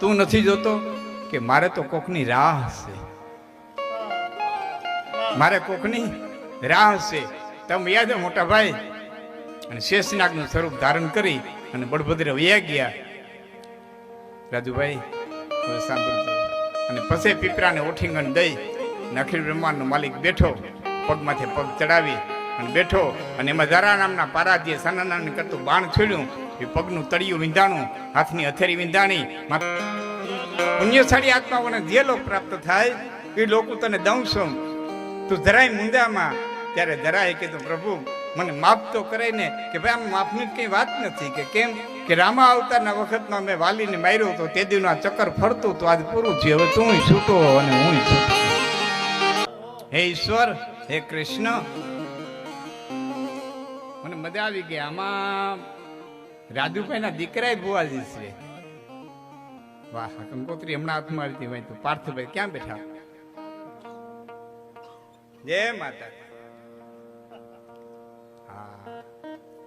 તું નથી જોતો કે મારે તો કોકની રાહ છે, મારે કોકની રાહ છે. તમે યાદ મોટા ભાઈ અને શેષનાગનું સ્વરૂપ ધારણ કરી અને બળભદ્ર વયા ગયા. રાજુભાઈ સાંભળજો. અને પછી પીપરાને ઓઠીંગણ દઈ અખિલ બ્રહ્માંડનો માલિક બેઠો, પગમાંથી પગ ચડાવી અને બેઠો. અને એમાં જરા નામના પારાધ્ય સનાનાને કરતું બાણ છોડ્યું. એ પગનું તળિયું વિંધાણું, હાથની હથેળી વિંધાણી. પુણ્યશાળી આત્માઓને જે લોક પ્રાપ્ત થાય એ લોકો તને દઉં છું, તું જરાય મુંદામાં. ત્યારે જરાય કીધું પ્રભુ મને માફ તો કરાય ને. કે ભાઈ આમ માફની કઈ વાત નથી. કે કેમ? કે રામા અવતારના વખતમાં મેં વાલીને માર્યો હતો, તે દીનું આ ચક્કર ફરતું તો આજ પૂરું છે. હવે તું છૂટો અને હું છૂટો. હે ઈશ્વર, હે કૃષ્ણ, મને મજા આવી ગઈ. આમાં રાજુભાઈ ના દીકરા ભુવાજી છે. વાહ, કંકોત્રી હમણાં હાથમાં આવી હતી. તો પાર્થભાઈ ક્યાં બેઠા? જય માતા.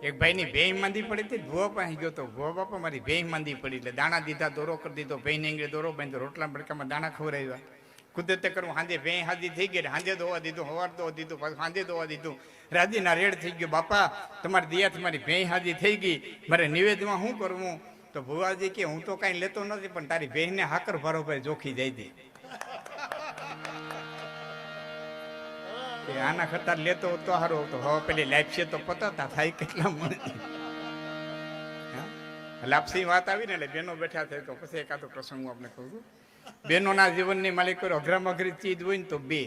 એક ભાઈ ની ભેંસ માંદી પડી હતી, ભુવા પાસે ગયો તો ભુવા બાપા મારી ભેંસ માંદી પડી, એટલે દાણા દીધા, દોરો કરી દીધો. ભેંસ ને દોરો બાંધ્યો, રોટલા બડકામાં દાણા ખવડાવ્યા. કુદરતે કરવું હાંજે ભેંસ હાજી થઈ ગઈ, હાંજે ધોવા દીધું, હવાર ધોવા દીધું, પાછું હાંજે ધોવા દીધું. રાજીના રેડ થઈ ગયો. બાપા તમારી દયાથી મારી ભેંસ હાજી થઈ ગઈ, મારે નિવેદમાં શું કરવું? તો ભુવાજી કે હું તો કઈ લેતો નથી, પણ તારી ભેંસ ને હાકર ભરો ભાઈ જોખી જાય દે. આના કરતા લેતો તો સારો હતો. હવે પેલી લાઈફ છે તો પતાતા થાય કેટલા મને લાપસી વાત આવી ને એટલે બેનો બેઠા થાય. તો પછી એકાદો પ્રસંગ હું આપણે કહું છું. બહેનોના જીવનની માલિક અઘરામ અઘરી ચીજ હોય ને તો બે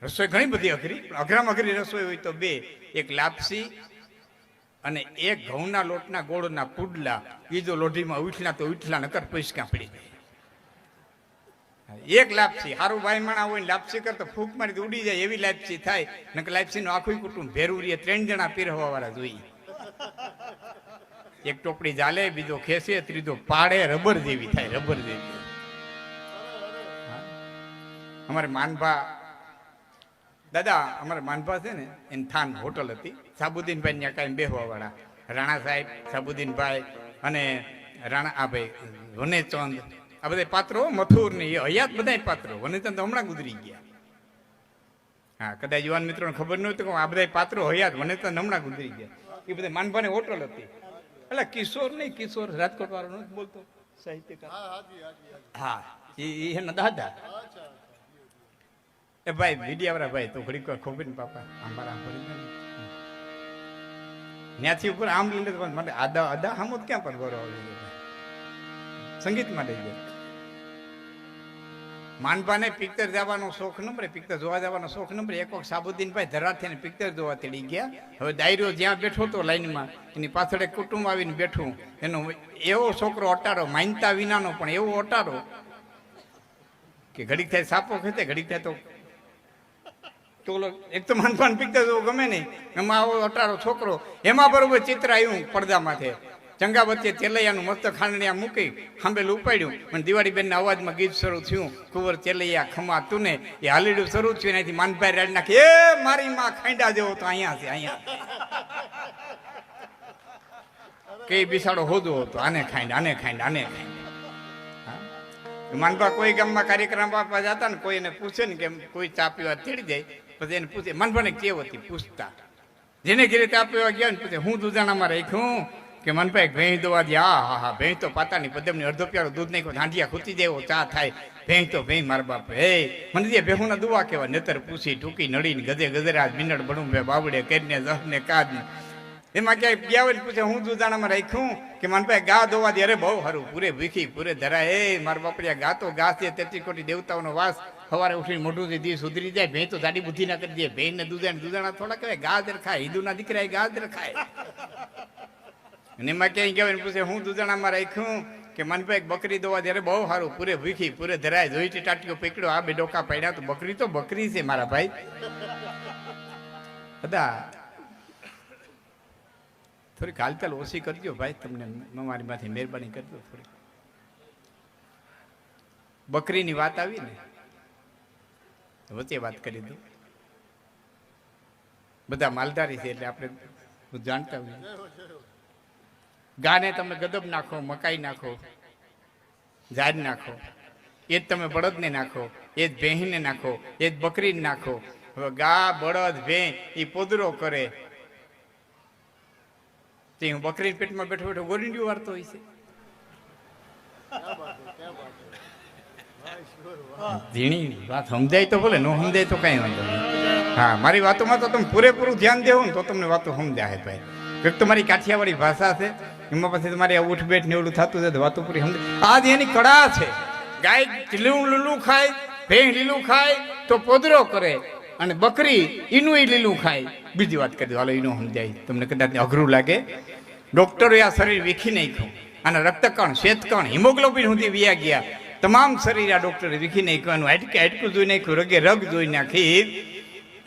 રસોઈ, ઘણી બધી અઘરી, પણ અઘરામ અઘરી રસોઈ હોય તો બે. એક લાપસી અને એક ઘઉંના લોટના ગોળના પુડલા. એ જો લોઢીમાં ઉઠલા તો ઉઠલા નકર પૈસા પડી જાય. એક લાપસી હારું વાયમાણા હોય, લાપસી કરતા ફૂંક મારી ઉડી જાય એવી લાપસી થાય. નકર લાપસી નું આખું કુટુંબ ભેરું રહીએ, 3 જણા પીરહવા વાળા જોઈએ. એક ટોપડી જાલે, બીજો ખેસે, ત્રીજો પાડે, રબર જેવી થાય, રબર જેવી. અમારે માનભા દાદા, અમારે માનભા છે ને એની થાન હોટલ હતી. સાબુદ્દીનભાઈ ત્યાં કાંઈ બેહવા વાળા, રાણા સાહેબ, સાબુદ્દીનભાઈ અને રાણા આ ભાઈ વનેચંદ, આ બધા પાત્રો, મથુર ને એ હયાત બધા પાત્રો. વનેચંદ હમણાં ગુજરી ગયા. હા, કદાચ યુવાન મિત્રોને ખબર ન હોય તો આ બધા પાત્રો હયાત, વનેચંદ હમણાં ગુજરી ગયા. એ બધા માનભાની હોટલ હતી. એટલે કિશોર નહીં, કિશોર રાજકોટ વાળો નથી બોલતો, સાહિત્યકાર. હા, એ એના દાદા. એ ભાઈ મીડિયા ભાઈ તો ઘડીક વાર ખબર ને પાપા અમારા ત્યાંથી ઉપર આમ લઈને માટે આદા આદા આમ ક્યાં પણ ગૌરવ સંગીત માટે ગયા. માનભાને પિક્ચર જવાનો શોખ નંબરે, પિક્ચર જોવા જવાનો શોખ નંબરે. એક વખત સાબુદ્દીનભાઈ ધરાથી પિક્ચર જોવા તેડી ગયા. હવે દાયરો જ્યાં બેઠો હતો લાઈનમાં, એની પાછળ એક કુટુંબ આવીને બેઠું. એનો એવો છોકરો અટારો, માનતા વિનાનો પણ એવો અટારો કે ઘડીક થાય સાપો ખેતે, ઘડીક થાય તો એક તો માનભાન પિક્ચર જોવું ગમે નહીં, એમાં આવો અટારો છોકરો. એમાં બરોબર ચિત્ર આવ્યું પડદા માથે, ચંગા વચ્ચે ચેલૈયાનું મસ્ત ખાંડણિયા મૂકી ખાંભેલ ઉપાડ્યું. અને દિવાળી બેનના અવાજમાં ગીત શરૂ થયું, કુંવર ચેલૈયા ખમા તું ને. એ હાલીડું શરૂ થયું, એનાથી માનભાઈ રાડ નાખી, એ મારી માં ખાંડા જેવો તો અહીંયા છે, અહીંયા કઈ બિસાડો હોદો હતો, આને ખાંડ, આને ખાંડ, આને ખાંડ. માનભા કોઈ ગામમાં કાર્યક્રમ આપવા જતા ને, કોઈ એને પૂછે ને કે કોઈ ચા પીવા તેડી જાય, પછી એને પૂછે. માનભાને કેવ હતી પૂછતા, જેને ઘેરે ચા પીવા ગયા ને પૂછે હું દૂધાણામાં રાખ્યું કે મનભાઈ ભેંસ દોવા દે. હા હા, ભેંસ તો પાતાની પદમની અડધો પ્યારો દૂધ નાખ્યો, હાંડિયા ખૂતી જાય એવો ચા થાય. ભેંસ તો ભેંસ મારા બાપ. હે મને દે ભેહુના દુવા કેવા, નેતર પૂછી ટૂંકી નડીને ગધે ગધેરા મિનડ બણું બે બાવડે કરીને જહને કાદ. એમાં ક્યાંય ગયા હોય ને પૂછે હું દૂધાણામાં રાખ્યું કે મનભાઈ ગા દોવા દે. અરે બહુ સારું, પૂરે ભીખી પૂરે ધરા. એ મારા બાપડિયા ગા તો ઘાસ છે, 33 કોટી દેવતાઓનો વાસ. સવારે ઉઠીને મોઢું દી સુધરી જાય. ભેંસ તો દાડી બુદ્ધિ ના કરી દે. ભેંસ ને દૂધાણા થોડા કહેવાય, ગાજર ખાય. હિન્દુના દીકરા ગાજર ખાય. અને એમાં ક્યાંય ગયા હોય ને પૂછે હું દૂધાણામાં રાખ્યું કે મનભાઈ બકરી દોવા દે. અરે બહુ સારું, પૂરે ભીખી પૂરે ધરાય. જોઈતી ટાટીઓ પકડ્યો, આ બે ડોકા પડ્યા. તો બકરી છે મારા ભાઈ. બધા થોડીક હાલચાલ ઓછી કરજો ભાઈ, તમને મારી માંથી મહેરબાની કરજો થોડી. બકરીની વાત આવી ને, વચ્ચે વાત કરી દઉં. બધા માલધારી છે એટલે આપણે જાણતા હોઈએ. ગાને તમે ગદબ નાખો, મકાઈ નાખો, ઝાડ નાખો, એ જ તમે બળદને નાખો, એ જ ભેંને નાખો, એ જ બકરીને નાખો. હવે ગા બળદ ભેં એ પોદરો કરે તે હું બકરી પેટમાં બેઠો બેઠો ગોરીંડિયું વારતો હોય છે. ઝીણી વાત સમજાય તો બોલે, ન સમજાય તો કઈ વાંધો નહીં. હા, મારી વાતોમાં તો તમે પૂરેપૂરું ધ્યાન દેવો ને તો તમને વાતો સમજાય ભાઈ. એક તો મારી કાઠિયાવાડી ભાષા છે, એમાં પછી તમારી ઉઠ બેઠ ને ઓલું થતું જાય વાતો પૂરી સમજાય. આ જ એની કળા છે. ગાય લીલું ખાય, ભેં લીલું ખાય તો પોદરો કરે, અને બકરી ઈનું લીલું ખાય. બીજી વાત કરી દો, હાલો ઈનું સમજાય તમને, કદાચ અઘરું લાગે. ડોક્ટરોએ આ શરીર વીખી નાખ્યું, અને રક્તકણ, શ્વેતકણ, હિમોગ્લોબિન સુધી વ્યા ગયા. તમામ શરીર આ ડોક્ટરે વીખી નાખ્યું, હાડકું જોઈ નાખ્યું, રગે રગ જોઈ નાખી.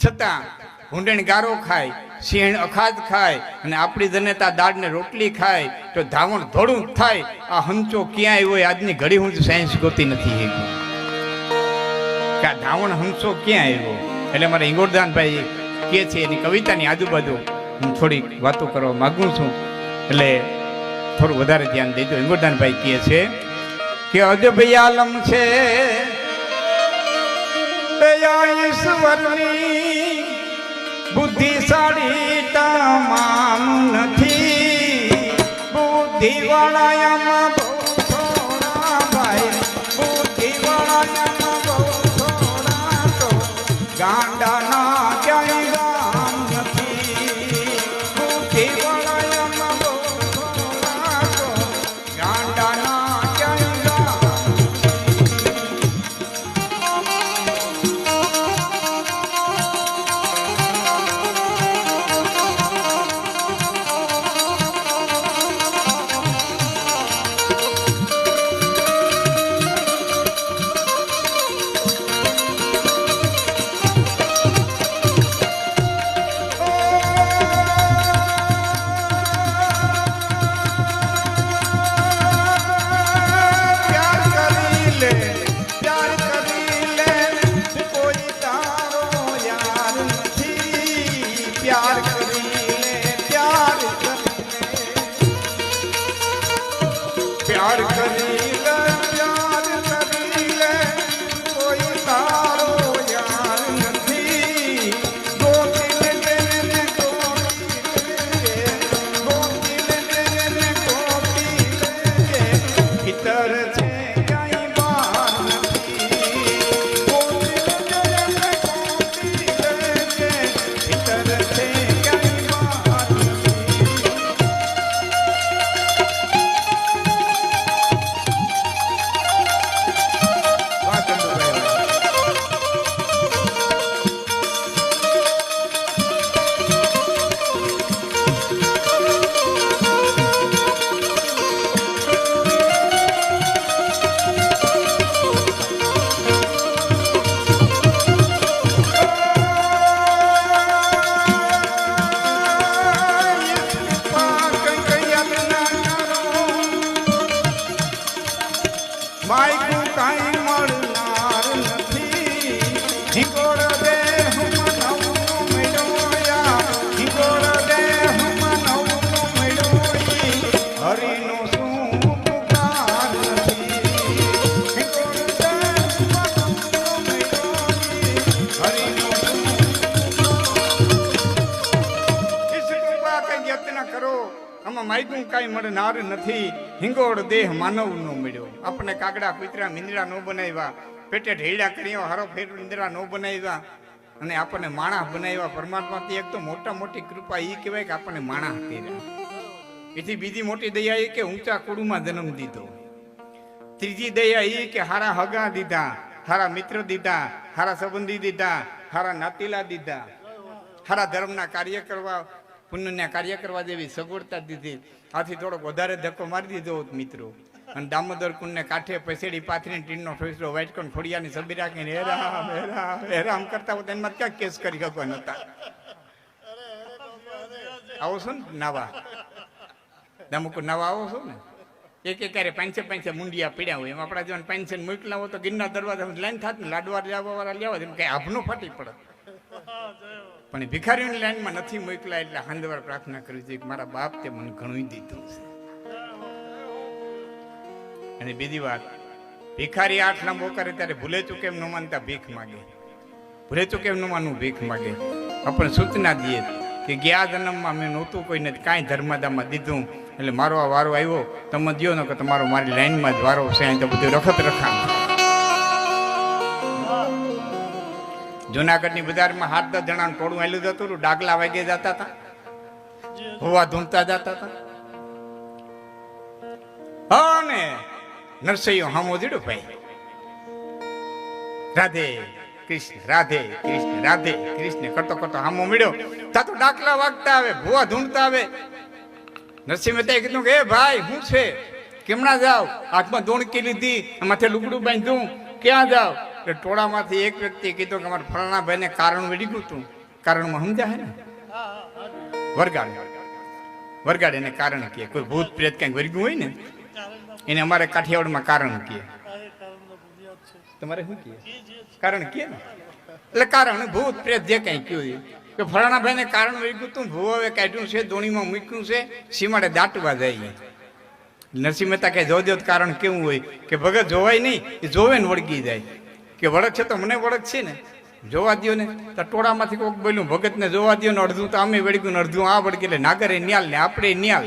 છતાં ભૂંડણ ગારો ખાય, સિંહ અખાજ ખાય, અને આપણી જનતા દાળને રોટલી ખાય તો ધાવણ ધોળું થાય. આ હંચો ક્યાંય હોય આજની ઘડી હું સાયન્સ ગોતી નથી કે આ ધાવણ હંચો ક્યાં આવ્યો. એટલે મારે હિંગોળદાનભાઈ કે છે એની કવિતાની આજુબાજુ હું થોડીક વાતો કરવા માગું છું, એટલે થોડું વધારે ધ્યાન દેજો. હિંગોળદાનભાઈ કહે છે કે અજબ આલમ છે ઈશ્વરની, બુદ્ધિશાળી તમામ નથી, બુદ્ધિવાળામાં બહુ થોડા ભાઈ, બુદ્ધિવાળામાં બહુ થોડા તો ગાંડાના ક્યાંય ગામ નથી, બુદ્ધિવાળામાં બહુ થોડા તો ગાંડાના ક્યાંય ગામ. માયકું કાંઈ મળનાર નથી, હિંગોળ દેહ માનવ નો મળ્યો. આપણે કાગડા કૂતરા મીંદડા નો બનાવ્યા, પેટે ઢેડા કર્યા, હારો ફેર ઈંદરા નો બનાવ્યા, અને આપણને માણસ બનાવ્યા. પરમાત્માથી એક તો મોટા મોટી કૃપા એ કહેવાય કે આપણને માણસ કર્યા. એથી બીજી મોટી દયા એ કે ઊંચા કુળમાં જન્મ દીધો. ત્રીજી દયા એ કે હારા હગા દીધા, હારા મિત્ર દીધા, હારા સંબંધી દીધા, હારા નાતીલા દીધા, હારા ધર્મના કાર્ય કરવા, પુણ્યના કાર્ય કરવા જેવી સગવડતા દીધી. આથી થોડોક વધારે ધક્કો મારી દીધો મિત્રો. અને દામોદર કુંડને કાંઠે પસેડી પાથરીને ટીનનો ઠોસરો વાઇટકોન ખોડિયાની સબી રાખીને હેરામ હેરામ હેરામ કરતા હોય એમાં ક્યાં કેસ કરી શકવા નતા. આવો છો ને નાવા, દામોકુર નાવા આવો છો ને, એક ક્યારે પાંચે મુંડિયા પીડ્યા હોય, એમ આપણા જેવા પાંચે મોકલા હોય તો ગિરનાર દરવાજા લાઈન થાત ને, લાડવા લેવા વાળા લેવા એમ કઈ આભનો ફાટી પડે. પણ ભિખારીઓની લાઈનમાં નથી મોકલા, એટલે હાંદવાર પ્રાર્થના કરી છે કે મારા બાપ તે મને ઘણું દીધું છે. અને બીજી વાત, ભિખારી 8 લાંબો કરે ત્યારે ભૂલે ચૂકે એમ ન માનતા ભીખ માગે, ભૂલે ચૂકે એમ ન માનવું ભીખ માગે. આપણે સૂચના દઈએ કે ગયા જન્મમાં મેં નહોતું કોઈને કાંઈ ધર્માદામાં દીધું, એટલે મારો આ વારો આવ્યો, તમે દો ને કે તમારો મારી લાઈનમાં જ વારો છે, અહીં તો બધું રખત રખા. જુનાગઢની બજારમાં 7-10 જણાનું ટોળું આવેલું જતું હતું, ડાગલા વાગે જતા હતા, હોવા ધૂમતા જતા હતા. અને નરસૈયો હામો દીડો ભાઈ, રાધે કૃષ્ણ રાધે કૃષ્ણ રાધે કૃષ્ણ કરતો કરતો હામો મળ્યો. તા તો ડાકલા વાગતા આવે, ભૂવા ધૂંઢતા આવે. નરસિંહ મહેતાએ કીધું કે એ ભાઈ શું છે, કેમણા જાવ? હાથમાં દોણકી લીધી, માથે લુગડું બાંધ્યું, ક્યાં જાવ? એટલે ટોળામાંથી એક વ્યક્તિએ કીધું કે અમારા ફલાણા ભાઈને કારણ વળી ગયું હતું. કારણમાં સમજા હે ને, વરગાડ વરગાડ એને કારણ કહે. કોઈ ભૂત પ્રેત કઈક વર્ગ્યું હોય ને એને અમારે કાઠિયાવાડમાં કારણ કહે. તમારે શું કહે? કારણ કહે ને, એટલે કારણ ભૂત પ્રેત જે કઈ કહ્યું કે ફલાણા ભાઈને કારણ વર્ગ્યું તું, ભૂવે કાઢ્યું છે, દોણીમાં મૂક્યું છે, સીમાડે દાટવા જાય. નરસિંહ મહેતા કે જોજો કારણ કેવું હોય કે ભગત જોવાય નહીં, એ જોવે ને વળગી જાય. કે વળગ છે તો મને વળગ છે ને, જોવા દો ને. તો ટોળામાંથી કોઈક બોલ્યું ભગતને જોવા દો ને, અડધું તો અમે વળગ્યું ને અડધું આ વળગી. એટલે નાગરે ન્યાલ ને આપણે ન્યાલ.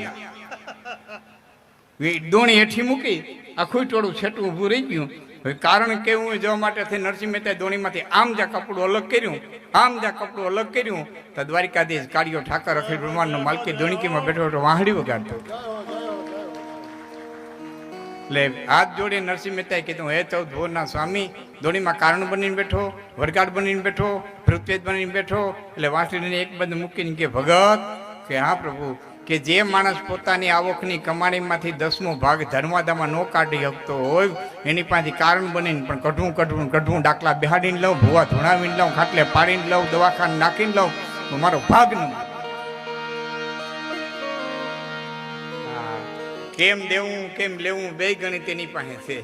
દોણી હેઠી મૂકી, આખું ટોળું છેટું ઊભું રહી ગયું. હવે કારણ કેવું હોય જોવા માટે થઈ નરસિંહ મહેતાએ દોણીમાંથી આમ જ્યાં કપડું અલગ કર્યું, આમ જ્યાં કપડું અલગ કર્યું, તો દ્વારિકાધીશ કાળિયો ઠાકર અખિલ બ્રહ્માંડનો માલકી દોણીકીમાં બેઠો બેઠો વાહડી વગાડતો. એટલે હાથ જોડી નરસિંહ મહેતાએ કીધું, હે 14 ભુવનના સ્વામી, દોણીમાં કારણ બનીને બેઠો, વરગાડ બનીને બેઠો, પૃથ્વેજ બનીને બેઠો. એટલે વાંસળીને એક બાજુ મૂકીને કે ભગત કે હા પ્રભુ, કે જે માણસ પોતાની આવકની કમાણીમાંથી 10મો ભાગ ધર્માદામાં ન કાઢી શકતો હોય, એની પાસે કારણ બનીને પણ કઢવું ડાકલા બેહાડીને લઉં, ભૂવા ધોણાવીને લઉં, ખાટલે પાડીને લઉં, દવાખાને નાખીને લઉં, મારો ભાગ ન. કેમ દેવું કેમ લેવું બે ગણિત એની પાસે છે,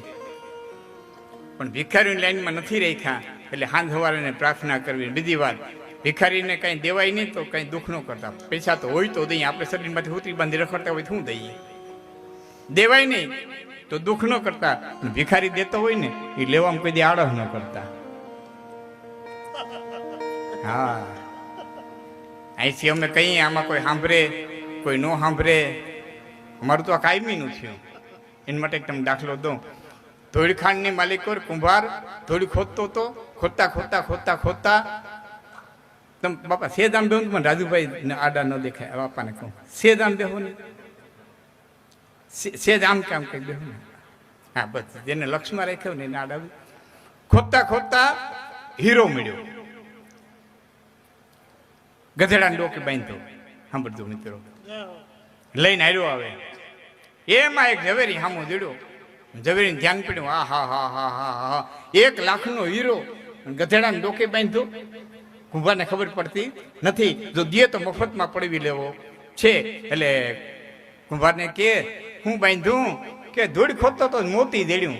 પણ ભિખારીની લાઈનમાં નથી રાખ્યા. એટલે હાંજ સવારે પ્રાર્થના કરવી. બીજી વાત, ભિખારીને કઈ દેવાય નહીં તો કઈ દુઃખ ન કરતા. પૈસા તો હોય તો દઈએ, આપણે શરીરમાંથી ઉતરી બાંધી રખડતા હોય શું દઈએ? દેવાય નહીં તો દુઃખ ન કરતા. ભિખારી દેતો હોય ને એ લેવામાં કોઈ દે આળસ ન કરતા. હા, અહીંથી અમે કહીએ આમાં કોઈ સાંભળે કોઈ ન સાંભળે, અમારું તો આ કાયમીનું થયું. એના માટે તમે દાખલો દો. ધોળીખાંડની માલિકો કુંભાર ધોળી ખોદતો હતો, ખોદતા ખોદતા ખોદતા ખોદતા તમે બાપા સેજ આમ બેહો ને, રાજુભાઈ આડા ન દેખાય, બાપાને કહું સેજ આમ બેહો ને, સેજ આમ કામ કઈ બેહો ને. હા બસ, જેને લક્ષમાં રાખ્યો ને એને આડા. ખોદતા ખોદતા હીરો મળ્યો, ગધેડાને ડોકે બાંધ્યો. સાંભળજો મિત્રો, લઈને આવ્યો. આવે એમાં એક ઝવેરી સામો દીડો. ઝવેરીને ધ્યાન પડ્યું, આ હા હા હા હા હા 1 લાખનો હીરો ગધેડાને ડોકે બાંધ્યો. કુંભારને ખબર પડતી નથી, જો દે તો મફતમાં પડવી લેવો છે. એટલે કુંભારને કે હું બાંધ્યું? કે ધૂળ ખોદતો તો મોતી દેડ્યું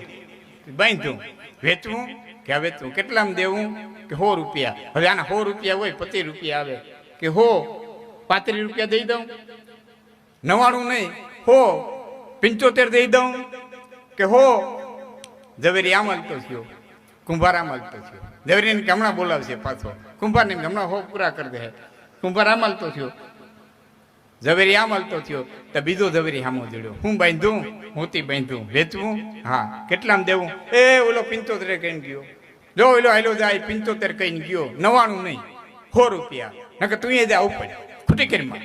બાંધ્યું. વેચવું કે વેચવું? કેટલામાં દેવું? કે 100 રૂપિયા. હવે આના 100 રૂપિયા હોય, 25 રૂપિયા આવે. કે 35 રૂપિયા દઈ દઉં? 99 નહીં, 75 દઈ દઉં? કે ઝવેરી આમ હાલતો થયો, કુંભાર આમ હાલતો થયો. ઝવેરીને કે હમણાં બોલાવશે પાછો. કુંભારને હમણાં પૂરા કરી દે. કુંભાર આમ હાલતો થયો, ઝવેરી આમ હાલતો થયો. તો બીજો ઝવેરી સામો જોડ્યો. હું બાંધું? મોતી બાંધું. વેચવું? હા. કેટલામાં દેવું? એ ઓલો 75 કહીને ગયો. જો ઓલો હાલો જાય 75 કહીને ગયો. 99 નહીં, 100 રૂપિયા. નકર તું એ જા ઉપર ખોટી કરીમાં.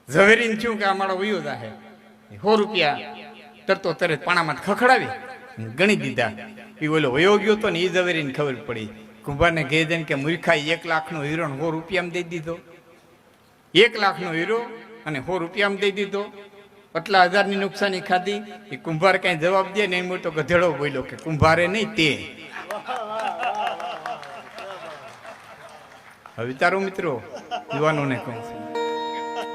ઝવેરીને થયું કે આ મારો વયો જાહે. 100 રૂપિયા તરતો તરત પાણામાં ખખડાવી ગણી દીધા. એ ઓલો વયો ગયો તો ને એ ઝવેરીને ખબર પડી. કુંભારને કહે છે કે મૂર્ખાઈ 1 લાખનો હીરો 100 રૂપિયામાં દઈ દીધો. 1 લાખનો હીરો અને 100 રૂપિયામાં દઈ દીધો. આટલા હજારની નુકસાની ખાધી. એ કુંભાર કઈ જવાબ દે ને એમ તો ગધેડો બોલ્યો કે કુંભારે નહીં તે. હવે વિચારો મિત્રો, યુવાનોને કહું છું,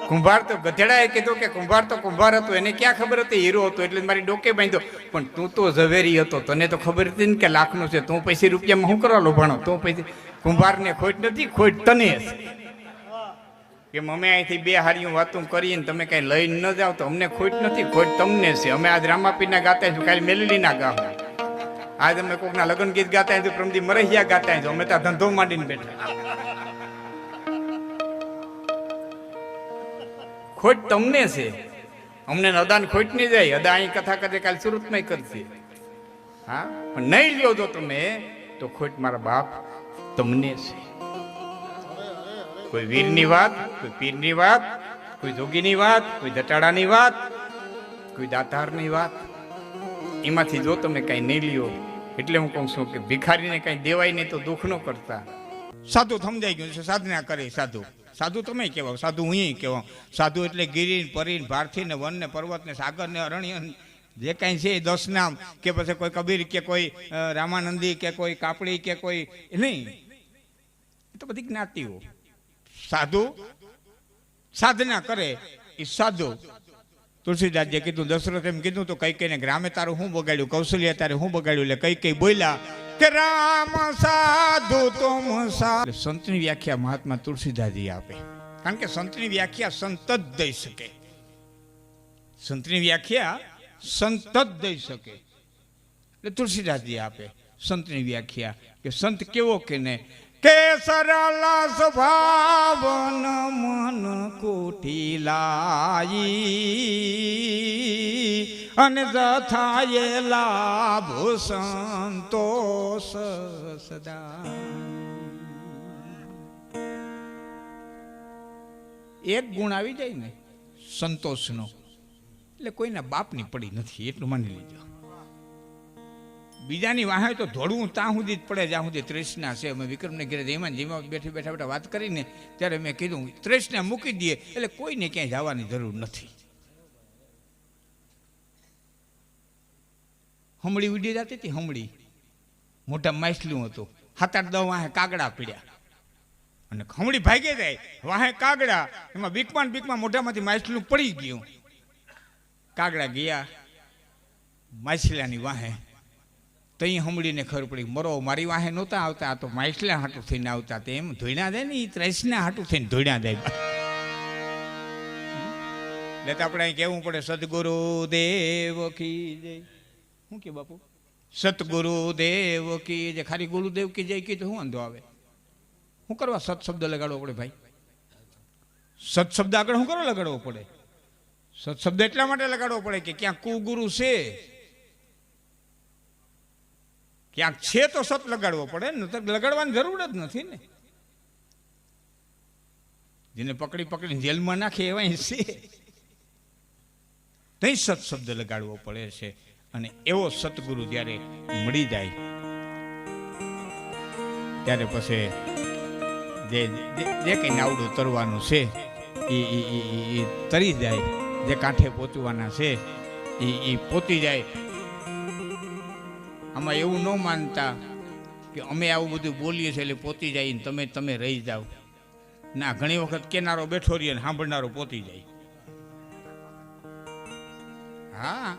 કુંભાર તો ગધેડાએ કીધું કે કુંભાર તો કુંભાર હતો, એને ક્યાં ખબર હતી હીરો હતો એટલે મારી ડોકે બાંધ્યો. પણ તું તો ઝવેરી હતો, તને તો ખબર હતી ને કે લાખનો છે. તું પૈસા રૂપિયામાં શું કરવા લોભાણો? તું પૈસા. કુંભારને ખોટ નથી, ખોટ તને છે. કે અમે અહીંથી બે હારીયું વાતું કરીને તમે કઈ લઈને ન જાઓ તો અમને ખોટ નથી, ખોટ તમને છે. અમે આજ રામાપીરના ગાતા છું, કાલે મેલડીના ગામ, આજ અમે કોકના લગ્ન ગીત ગાતા છું, પ્રમદી મરહિયા ગાતા છું, અમે ત્યાં ધંધો માંડીને બેઠા. ખોટ તમને છે, અમને અદાન ખોટ નહીં જાય. અદા અહીં કથા કરે, કાલે સુરતમાં કરશે. હા, પણ નહીં લ્યો જો તમે તો ખોટ મારા બાપ તમને છે. કોઈ વીરની વાત, કોઈ પીરની વાત, કોઈ જોગીની વાત, કોઈ દટાડાની વાત, કોઈ દાતારની વાત, એમાંથી જો તમે કઈ નહીં લ્યો. એટલે હું કહું છું કે ભિખારીને કઈ દેવાય નહીં તો દુઃખ ન કરતા. સાધુ સમજાઈ ગયું છે, સાધના કરે સાધુ. સાધુ તમે કહેવાઓ, સાધુ હું કહેવાઉં. સાધુ એટલે ગિરી પરીન ભારથી ને વન ને પર્વત ને સાગર ને અરણ્ય જે કાંઈ છે એ 10 નામ, કે પછી કોઈ કબીર કે કોઈ રામાનંદી કે કોઈ કાપડી કે કોઈ નહીં, એ તો બધી જ્ઞાતિઓ. સાધુ સાધના કરે એ સાધુ. તુલસીદાસજીએ કીધું, દશરથ એમ કીધું તો કઈ કઈને ગ્રામે તારું શું બગાડ્યું, કૌશલ્ય તારે શું બગાડ્યું, એટલે કઈ બોલ્યા કે રામ સાધુ તુમ સાધુ. સંતની વ્યાખ્યા મહાત્મા તુલસીદાસજી આપે, કારણ કે સંતની વ્યાખ્યા સંત જ દઈ શકે. સંતની વ્યાખ્યા સંત જ દઈ શકે. એટલે તુલસીદાસજી આપે સંતની વ્યાખ્યા કે સંત કેવો કે ને કે સરળ સ્વભાવન મન કુટિલાઈ અને જથાએ લાભ સંતોષ સદા. એક ગુણ આવી જાય ને સંતોષનો, એટલે કોઈના બાપની પડી નથી, એટલું માની લેજો. બીજાની વાહે તો ધોળવું ત્યાં સુધી જ પડે જ્યાં સુધી તૃષ્ણા છે. અમે વિક્રમને ઘરે જેમાં જેમાં બેઠા વાત કરીને ત્યારે મેં કીધું તૃષ્ણા મૂકી દઈએ એટલે કોઈને ક્યાંય જવાની જરૂર નથી. હમળી ઉડી જતી હતી, હમળી મોટા માછલું હતું, 7-8 વાહે કાગડા પીડ્યા અને હમળી ભાગી જાય, વાહે કાગડા, એમાં બીકમાં મોઢામાંથી માછલું પડી ગયું. કાગડા ગયા માછલાની વાહે, તઈ હમળીને ખબર પડી મરો મારી વાહે નહોતા આવતા, આ તો માછલા હાટું થઈને આવતા. એમ ધોઈના જાય ને, એ ત્રેસના હાટું થઈને ધોઈના જાય. એટલે તો આપણે અહીં કહેવું પડે સદગુરુ દેવ કી જય. શું કે બાપુ? સતગુરુ દેવ કી જય. ખાલી ગુરુદેવ કી જય કી તો શું વાંધો આવે? શું કરવા સત શબ્દ લગાડવો પડે ભાઈ? સત શબ્દ આગળ શું કરવા લગાડવો પડે? સત શબ્દ એટલા માટે લગાડવો પડે કે ક્યાંક કુગુરુ છે, ક્યાંક છે તો સત લગાડવો પડે ને, તો લગાડવાની જરૂર જ નથી ને. જેને પકડીને જેલમાં નાખે એવા છે, તઈ સત શબ્દ લગાડવો પડે છે. અને એવો સતગુરુ જ્યારે મળી જાય ત્યારે પછી જે કંઈ નાવડું તરવાનું છે એ તરી જાય, જે કાંઠે પહોંચવાના છે એ પહોંચી જાય. આમાં એવું ન માનતા કે અમે આવું બધું બોલીએ છીએ એટલે પહોંચી જાય ને તમે રહી જાઓ. ના, ઘણી વખત કેનારો બેઠો રહીએ ને સાંભળનારો પહોંચી જાય. હા,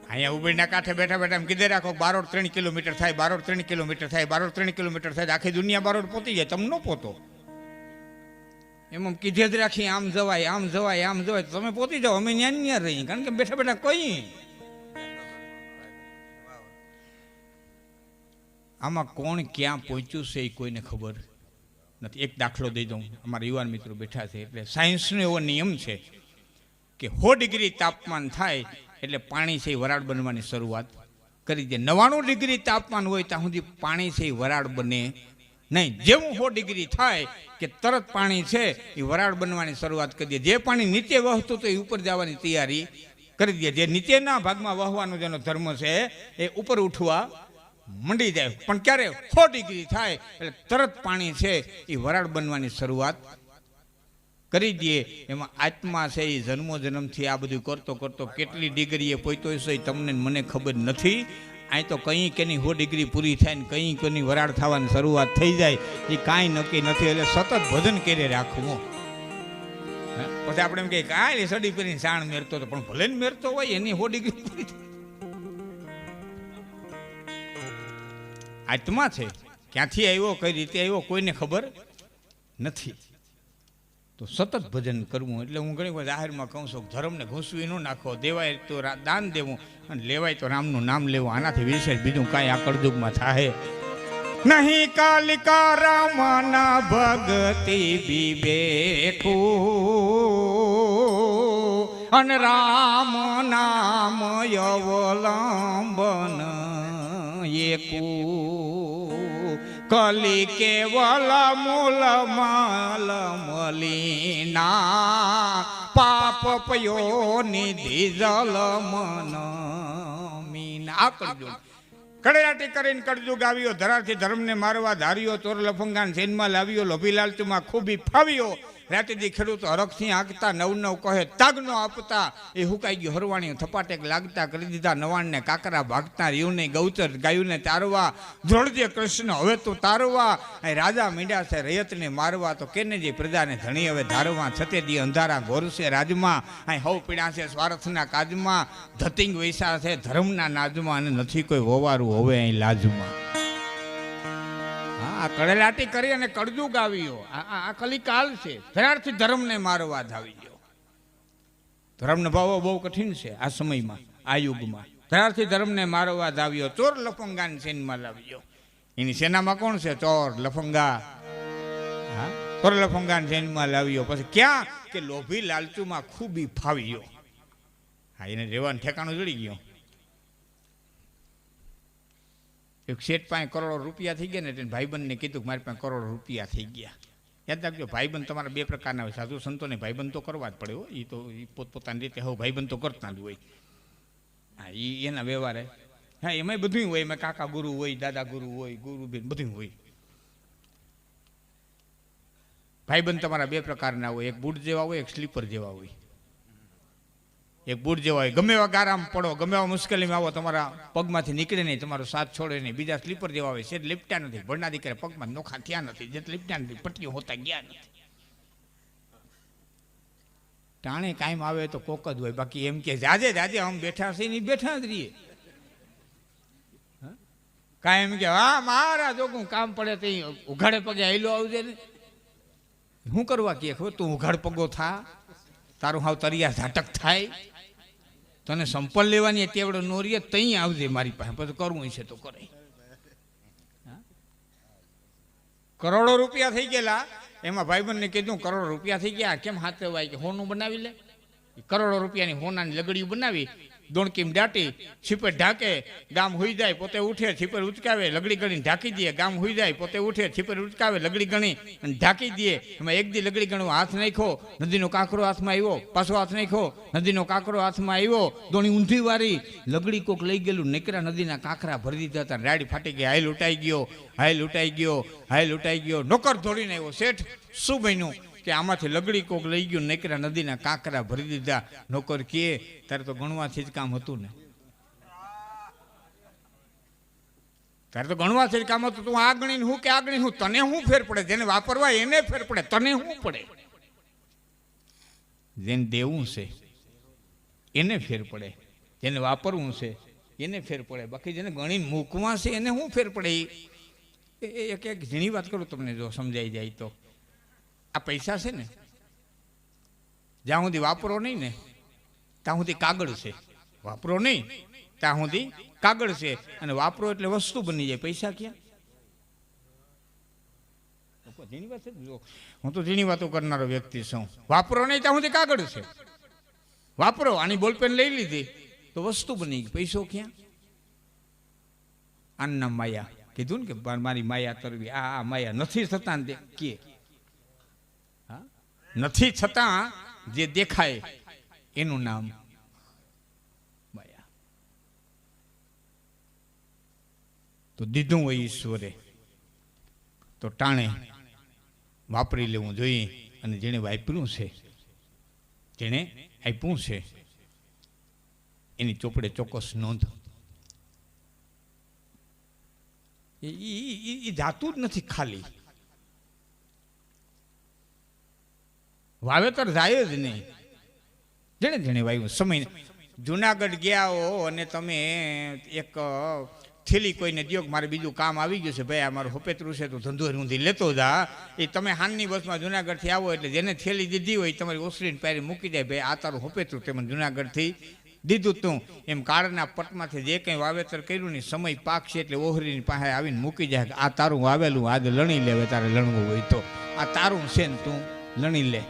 અહીંયા ઉબેડના કાંઠે બેઠા એમ કીધે રાખો બારોડ 3 કિલોમીટર થાય, બારોડ 3 કિલોમીટર થાય, બારોડ 3 કિલોમીટર થાય, આખી દુનિયા બારોડ પહોંચી જાય, તમે ન પહોંચો. એમ કીધે જ રાખી આમ જવાય આમ જવાય આમ જવાય, તમે પહોંચી જાઓ, અમે ન્યા રહી, કારણ કે બેઠા કઈ આમાં કોણ ક્યાં પહોંચ્યું છે એ કોઈને ખબર નથી. એક દાખલો દઈ દઉં, અમારા યુવાન મિત્રો બેઠા છે. એટલે સાયન્સનો એવો નિયમ છે કે 100 ડિગ્રી તાપમાન થાય એટલે પાણી છે એ વરાળ બનવાની શરૂઆત કરી દે. 99 ડિગ્રી તાપમાન હોય ત્યાં સુધી પાણી છે એ વરાળ બને નહીં. જેવું 100 ડિગ્રી થાય કે તરત પાણી છે એ વરાળ બનવાની શરૂઆત કરી દે. જે પાણી નીચે વહતું તો એ ઉપર જવાની તૈયારી કરી દે. જે નીચેના ભાગમાં વહવાનો જેનો ધર્મ છે એ ઉપર ઉઠવા મંડી જાય. પણ ક્યારે 100 ડિગ્રી થાય એટલે તરત પાણી છે એ વરાળ બનવાની શરૂઆત કરી દે. એમાં આત્મા છે એ જન્મોજન્મથી આ બધું કરતો કેટલી ડિગ્રીએ પહોંચ્યો છે તમને મને ખબર નથી. અહીં તો કંઈ કેની 100 ડિગ્રી પૂરી થાય ને કંઈ કોની વરાળ થવાની શરૂઆત થઈ જાય એ કાંઈ નક્કી નથી. એટલે સતત ભજન કરી રાખવું. પછી આપણે એમ કહીએ કાંઈ સડી કરીને સાણ મેરતો હતો, પણ ભલે ને મેરતો હોય એની 100 ડિગ્રી પૂરી થાય. આત્મા છે, ક્યાંથી આવ્યો કઈ રીતે આવ્યો કોઈને ખબર નથી. તો સતત ભજન કરવું. એટલે હું ઘણી વાર જાહેરમાં કહું છું, ધર્મને ઘૂસવી ન નાખો, દેવાય તો દાન દેવું અને લેવાય તો રામનું નામ લેવું. આનાથી વિશેષ બીજું કાંઈ આ કળયુગમાં થાય નહીં. કાલિકા રામના ભક્તિ વિવેકુ અને રામ નામ અવલંબન એકુ કલી કેવલ મૂલ માલ મલિના પાપ પયો નિધિ જલ મન મીના. આ કળયુગ કડેરાટી કરીને કળયુગ આવ્યો. ધરારથી ધર્મને મારવા ધાર્યો, ચોર લફંગાન સેનમાં લાવ્યો, લોભી લાલચુમાં ખૂબી ફાવ્યો. રાતીથી ખેડૂતો હરખથી આંકતા, નવ નવ કહે તાગનો આપતા. એ હુકાઈ ગયો હરવાણીઓ થપાટેક લાગતા, કરી દીધા નવાણને કાકરા ભાગતા. રીવને ગૌચર ગાયુંને તારવા, ધ્રોળજે કૃષ્ણ હવે તું તારવા. અહીં રાજા મીંડ્યા છે રયતને મારવા, તો કેને જે પ્રજાને ધણી હવે ધારવા. છતે દી અંધારા ઘોરશે રાજમાં, અહીં હવ પીડા છે સ્વાર્થના કાજમાં. ધતિંગ વૈસા છે ધર્મના નાજમાં, અને નથી કોઈ હોવારું હવે અહીં લાજમાં. હા, કડેલાટી કરી અને કળયુગ આવ્યો. આ કલિકાલ છે. ધરારથી ધર્મને મારવા ધાવી ગયો. ધર્મનો ભાવો બહુ કઠિન છે આ સમયમાં, આ યુગમાં. ધરારથી ધર્મને મારવા ધાવ્યો, ચોર લફંગાન સેનમાં લાવ્યો. એની સેનામાં કોણ છે? ચોર લફંગા. હા, ચોર લફંગાન સેનમાં લાવ્યો. પછી ક્યાં કે લોભી લાલચુમાં ખૂબી ફાવ્યો. હા, એને રહેવાનું ઠેકાણું જડી ગયો. એક શેઠ પાસે કરોડો રૂપિયા થઈ ગયા ને એટલે ભાઈબંધને કીધું કે મારી પાસે કરોડો રૂપિયા થઈ ગયા. યાદ રાખજો, ભાઈબંધ તમારા બે પ્રકારના હોય. સાધુ સંતોને ભાઈબંધ તો કરવા જ પડે. એ તો પોતપોતાની રીતે હવે ભાઈબંધ તો કરતા જ હોય. હા, એ એના વ્યવહારે. હા, એમાંય બધું હોય. એમાં કાકા ગુરુ હોય, દાદા ગુરુ હોય, ગુરુબેન બધું હોય. ભાઈબંધ તમારા બે પ્રકારના હોય. એક બૂટ જેવા હોય, એક સ્લીપર જેવા હોય. એક બૂટ જેવા હોય, ગમે એવા ગારામાં પડો, ગમે એવા મુશ્કેલીમાં આવો, તમારા પગમાંથી નીકળે નહીં, તમારો સાથ છોડે નહીં. બીજા સ્લીપર જેવા હોય, શેઠ લીપટ્યા નથી, ભણના દીકરા પગમાં નોખા થયા નથી, જે લીપટ્યા નથી, પટ્ટીઓ હોતા ગયા નથી. ટાણે કાયમ આવે તો કોક જ હોય. બાકી એમ કે જાજે જાજે આમ બેઠા છે ને બેઠા જ રહીએ. કાયમ કે હા મારા જોગું કામ પડે તો ઉઘાડે પગે આયલો આવજે ને. શું કરવા કે ખબર? તું ઉઘાડ પગો થા, તારું હાવ તરિયા ઝાટક થાય, તને સંપલ લેવાની ટેવડો નોરીએ તઈ આવજે મારી પાસે, પછી કરવું છે તો કરે. કરોડો રૂપિયા થઈ ગયેલા. એમાં ભાઈબંધને કીધું કરોડો રૂપિયા થઈ ગયા, કેમ હાથવાય કે હોનું બનાવી લે. કરોડો રૂપિયાની હોનાની લગડીઓ બનાવી, દોણકીમ દાટી, છીપે ઢાકે, ગામ હુઈ જાય, પોતે ઉઠે, છીપર ઉચકાવે, લગડી ગણી ઢાંકી દે. ગામ હુઈ જાય, પોતે ઉઠે, છીપર ઉચકાવે, લગડી ગણી અને ઢાંકી દે. એમાં એક દી લગડી ગણો હાથ નાખ્યો, નદીનો કાંકરો હાથમાં આવ્યો, પાછો હાથ નાખ્યો, નદીનો કાંકરો હાથમાં આવ્યો, દોણી ઊંધી વારી, લગડી કોક લઈ ગયેલું નીકળ્યા, નદીના કાંકરા ભરી દીધા હતા. રાડી ફાટી ગઈ, હાય લૂંટાઈ ગયો, હાય લૂંટાઈ ગયો, હાય લૂંટાઈ ગયો. નોકર દોડીને આવ્યો. શેઠ શું બન્યું? કે આમાંથી લગડી કોક લઈ ગયું, નીકળ્યા, નદીના કાંકરા ભરી દીધા. નોકર કે તારે તો ગણવાથી જ કામ હતું ને, તારે તો ગણવાથી જ કામ હતું. તું આ ગણીને હું કે આ ગણીને હું, તને શું ફેર પડે? જેને વાપરવા એને ફેર પડે, તને શું પડે? જેને દેવું છે એને ફેર પડે, જેને વાપરવું છે એને ફેર પડે. બાકી જેને ગણીને મૂકવા છે એને શું ફેર પડે? એક ઝીણી વાત કરું તમને, જો સમજાઈ જાય તો. આ પૈસા છે ને, જ્યાં સુધી વાપરો નહીં ને ત્યાં સુધી કાગળ છે. વાપરો નહીં ત્યાં સુધી કાગળ છે, અને વાપરો એટલે વસ્તુ બની જાય. પૈસા ક્યાં? ઝીણી વાત છે. હું તો ઝીણી વાતો કરનારો વ્યક્તિ છું. વાપરો નહીં ત્યાં સુધી કાગળ છે. વાપરો, આની બોલપેન લઈ લીધી તો વસ્તુ બની ગઈ. પૈસો ક્યાં? આના માયા કીધું ને કે મારી માયા કરવી. આ માયા નથી થતા કે નથી છતાં જે દેખાય એનું નામ માયા. તો દીધું હોય ઈશ્વરે તો ટાણે વાપરી લેવું જોઈએ. અને જેણે વાપર્યું છે, જેણે આપ્યું છે, એની ચોપડે ચોક્કસ નોંધ. એ જાતું જ નથી ખાલી, વાવેતર જાય જ નહીં. જેણે જેણે વાવ્યું સમય. જુનાગઢ ગયા હો અને તમે એક થેલી કોઈને દ્યો કે મારે બીજું કામ આવી ગયું છે, ભાઈ આ મારું હોપેતરું છે તો ધંધો રૂંધી લેતો જા. એ તમે હાનની બસમાં જુનાગઢથી આવો એટલે જેને થેલી દીધી હોય તમારી ઓસરીને પહેરી મૂકી દે, ભાઈ આ તારું હોપેતરું તે મને જુનાગઢથી દીધું તું. એમ કાળના પટમાંથી જે કંઈ વાવેતર કર્યું ને સમય પાકશે એટલે ઓહરીની પાસે આવીને મૂકી જાય કે આ તારું વાવેલું આજે લણી લેવે, તારે લણવું હોય તો આ તારું છે ને તું લણી લે.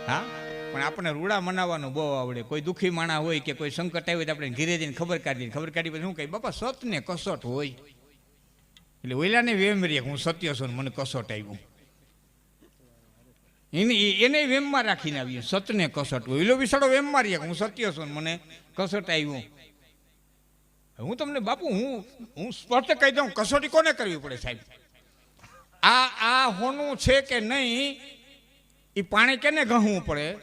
હા, પણ આપણે રૂડા મનાવવાનું બહુ આવડે. કોઈ દુઃખી માણા હોય કે કોઈ સંકટ આવે તો આપણે ઘીરે જઈને ખબર કાઢી પછી શું કહે, બાપા સત ને કસોટ હોય. એટલે ઓઈલાને વેમ રહીએ હું સત્ય છું મને કસોટ આવ્યું, એને વેમમાં રાખીને આવ્યું. સતને કસોટ હોય, ઓઈલો બિસાડો વેમમાં રહીએ હું સત્ય છું મને કસોટ આવ્યું. હું તમને બાપુ હું સ્પષ્ટ કહી દઉં, કસોટી કોને કરવી પડે સાહેબ? આ હોનું છે કે નહીં એ પાણી કેને ઘહવું પડે?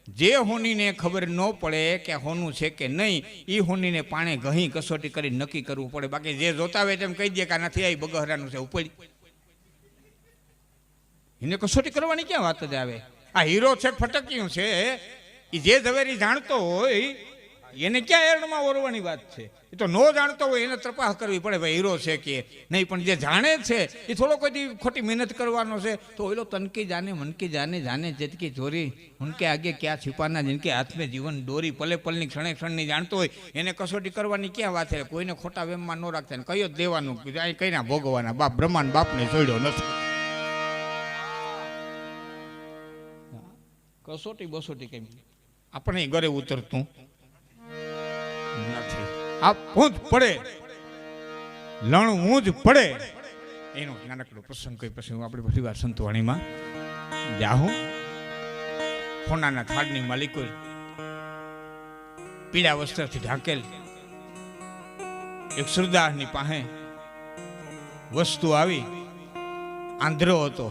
જે હોનીને ખબર ન પડે કે હોનું છે કે નહીં એ હોનીને પાણી ઘહી કસોટી કરી નક્કી કરવું પડે. બાકી જે જોતા હોય તેમ કહી દે કે નથી આવી બગહરાનું છે ઉપડી, એને કસોટી કરવાની ક્યાં વાત જ આવે? આ હીરો છે ફટક્યું છે એ જે ઝવેરી જાણતો હોય એને ક્યાં એરણમાં ઓરવાની વાત છે? એ તો નો જાણતો હોય એને તપાસ કરવી પડે ભાઈ હીરો છે કે નહીં. પણ જે જાણે છે એ થોડો કોઈ ખોટી મહેનત કરવાનો છે તો ઓલો તનકી જાને મનકી જાને જાને જેતકી ચોરી ઉનકે આગે ક્યાં છુપાના, जिनके हाथ में जीवन डोरी पले पलની ક્ષણે ક્ષણની જાણતો હોય એને કસોટી કરવાની ક્યાં વાત છે? કોઈને ખોટા વેમમાં ન રાખતા, કયો જ દેવાનું કઈ ના ભોગવાના. બાપ બ્રહ્માંડ બાપને છોડ્યો નથી. કસોટી બસોટી કેમ આપણે ઘરે ઉતરતું નથી. આપવું જ પડે, લણવું જ પડે. એનો નાનકડો પ્રસંગ કોઈ પછી હું આપણી પરિવાર સંતવાણીમાં જાઉં. સોનાના થાળની માલિકો પીળા વસ્ત્રથી ઢાંકેલ એક સુરદાસની પાસે વસ્તુ આવી. આંધળો હતો,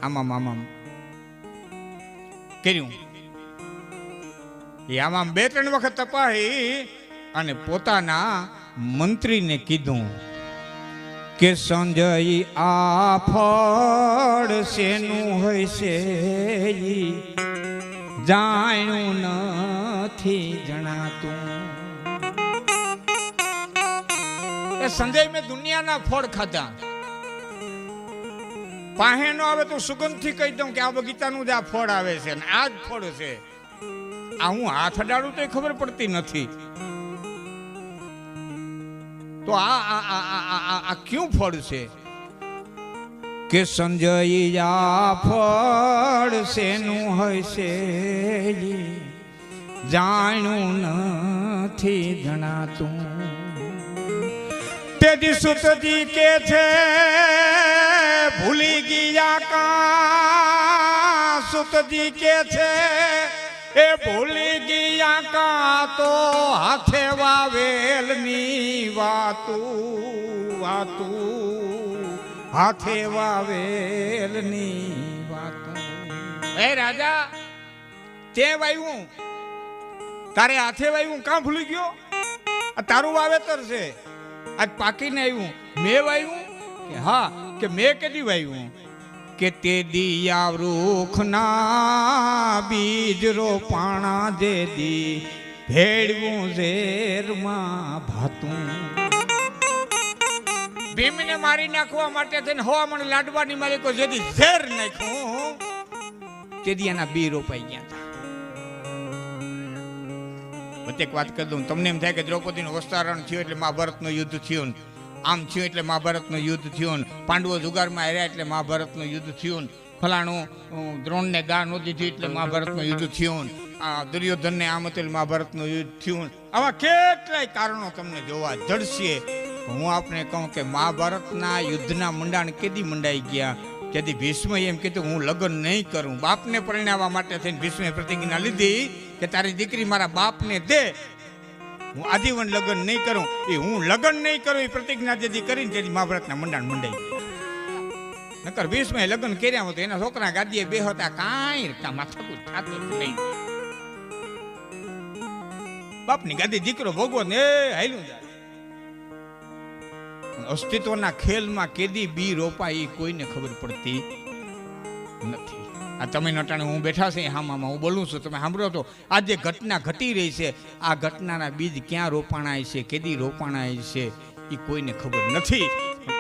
આમાં કર્યું. એ આમાં 2-3 વખત તપાહી અને પોતાના મંત્રીને કીધું કે સંજય આ ફળ શેનું હોય છે જાણ્યું નથી જણાતું. એ સંજય મેં દુનિયાના ફળ ખાધા, પાસે નો આવે તો સુગંધથી કહી દઉં કે આ બગીચાનું જ આ ફળ આવે છે ને આ જ ફળ છે. આ હું હાથ અડાડું તો ખબર પડતી નથી. તો આ ક્યું ફળ છે કે સંજય આ ફળ શેનું હોય છે જાણ્યું નથી જણાતું. તેજી સુતજી કે છે ભૂલી ગયા કા, સુતજી કે છે એ ભૂલી ગયા કા તો હાથે વાવેલની વાતું હાથે વાવેલની વાતું. એ રાજા તે વાવ્યું તારે હાથે વાવ્યું કાં ભૂલી ગયો? આ તારું વાવેતર છે, આજ પાકીને આવ્યું. મેં વાવ્યું કે હા, કે મેં કેદી વાવ્યું કે તે દિયા વૃખના બીજ રોપાણા જે દી ભેળવું ઝેરમાં ભાતું. ભીમને મારી નાખવા માટે થઈને હવામણ લાડવાની માલિકો જેથી ઝેર નાખ્યું તેથી એના બી રોપાઈ ગયા હતા. વચ્ચે એક વાત કરી દઉં, તમને એમ થાય કે દ્રૌપદીનું વસ્ત્રારણ થયું એટલે મહાભારતનું યુદ્ધ થયું, આમ થયું એટલે મહાભારતનું યુદ્ધ થયું, પાંડવો જુગારમાં હાર્યા એટલે મહાભારતનું યુદ્ધ થયું, ફલાણું દ્રોણને ગા ન દીધી એટલે મહાભારતનું યુદ્ધ થયું, દુર્યોધનને આમ હતું મહાભારતનું યુદ્ધ થયું. આવા કેટલાય કારણો તમને જોવા જડશે. હું આપને કહું કે મહાભારતના યુદ્ધના મંડાણ કેદી મંડાઈ ગયા? તેથી ભીષ્મએ એમ કીધું હું લગ્ન નહીં કરું. બાપને પરિણાવવા માટે થઈને ભીષ્મે પ્રતિજ્ઞા લીધી કે તારી દીકરી મારા બાપને દે, હું આજીવન લગ્ન નહીં કરું. એ હું લગ્ન નહીં કરું એ પ્રતિજ્ઞા જેથી કરીને તેથી મહાભારતના મંડાણ મંડાઈ ગયા. નકર ભીષ્મે લગ્ન કર્યા હતું એના છોકરા ગાદીએ બેહતા કાંઈ માથાકૂટ થતું નહીં. બાપની ગાદી દીકરો ભોગવો ને હાલ્યું જાય. અસ્તિત્વના ખેલમાં કેદી બી રોપાય એ કોઈને ખબર પડતી નથી. આ તમે નટાણે હું બેઠા છે હામાં હું બોલું છું, તમે સાંભળો તો આ જે ઘટના ઘટી રહી છે, આ ઘટનાના બીજ ક્યાં રોપાણાય છે, કેદી રોપાણાય છે એ કોઈને ખબર નથી.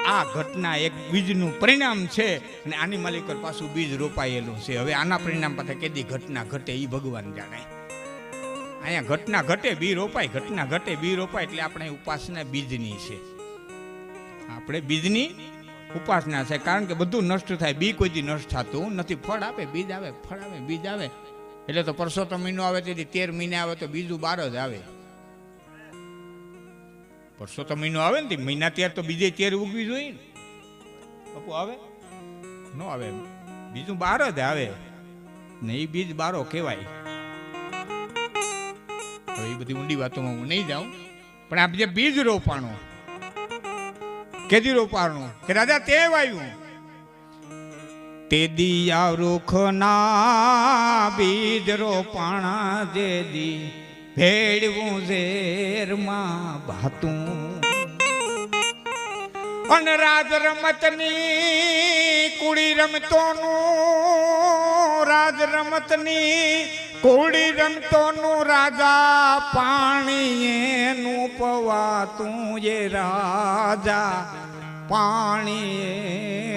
આ ઘટના એક બીજનું પરિણામ છે અને આની માલિક પાછું બીજ રોપાયેલું છે. હવે આના પરિણામ પાસે કેદી ઘટના ઘટે એ ભગવાન જાણે. અહીંયા ઘટના ઘટે બી રોપાય, ઘટના ઘટે બી રોપાય, એટલે આપણે ઉપાસના બીજની છે. આપણે બીજની ઉપાસના છે, કારણ કે બધું નષ્ટ થાય, બી કોઈ દી નષ્ટ થતું નથી. ફળ આપે, બીજ આવે, ફળ આવે, બીજ આવે. એટલે તો પરસોત્તમ મહિનો આવે તેથી 13 મહિને આવે તો બીજું 12 જ આવે. પરસોત્તમ મહિનો આવે ને મહિના 13 તો બીજે 13 ઉગવી જોઈએ ને બાપુ. આવે ન આવે, બીજું 12 જ આવે ને એ બીજ 12 કહેવાય. હવે એ બધી ઊંડી વાતોમાં હું નહીં જાઉં, પણ આ જે બીજ રોપાણું કેદી રોપાણું કે રાજા તે વાયું તે દિયા વૃખના બીજ રોપાણા જે દી ભેળવું ઝેરમાં ભાતું અને રાજ રમતની કુડી રમતોનું રાજ રમતની કુડી રમતોનું રાજા પાણી એનું પવાતું એ રાજા પાણી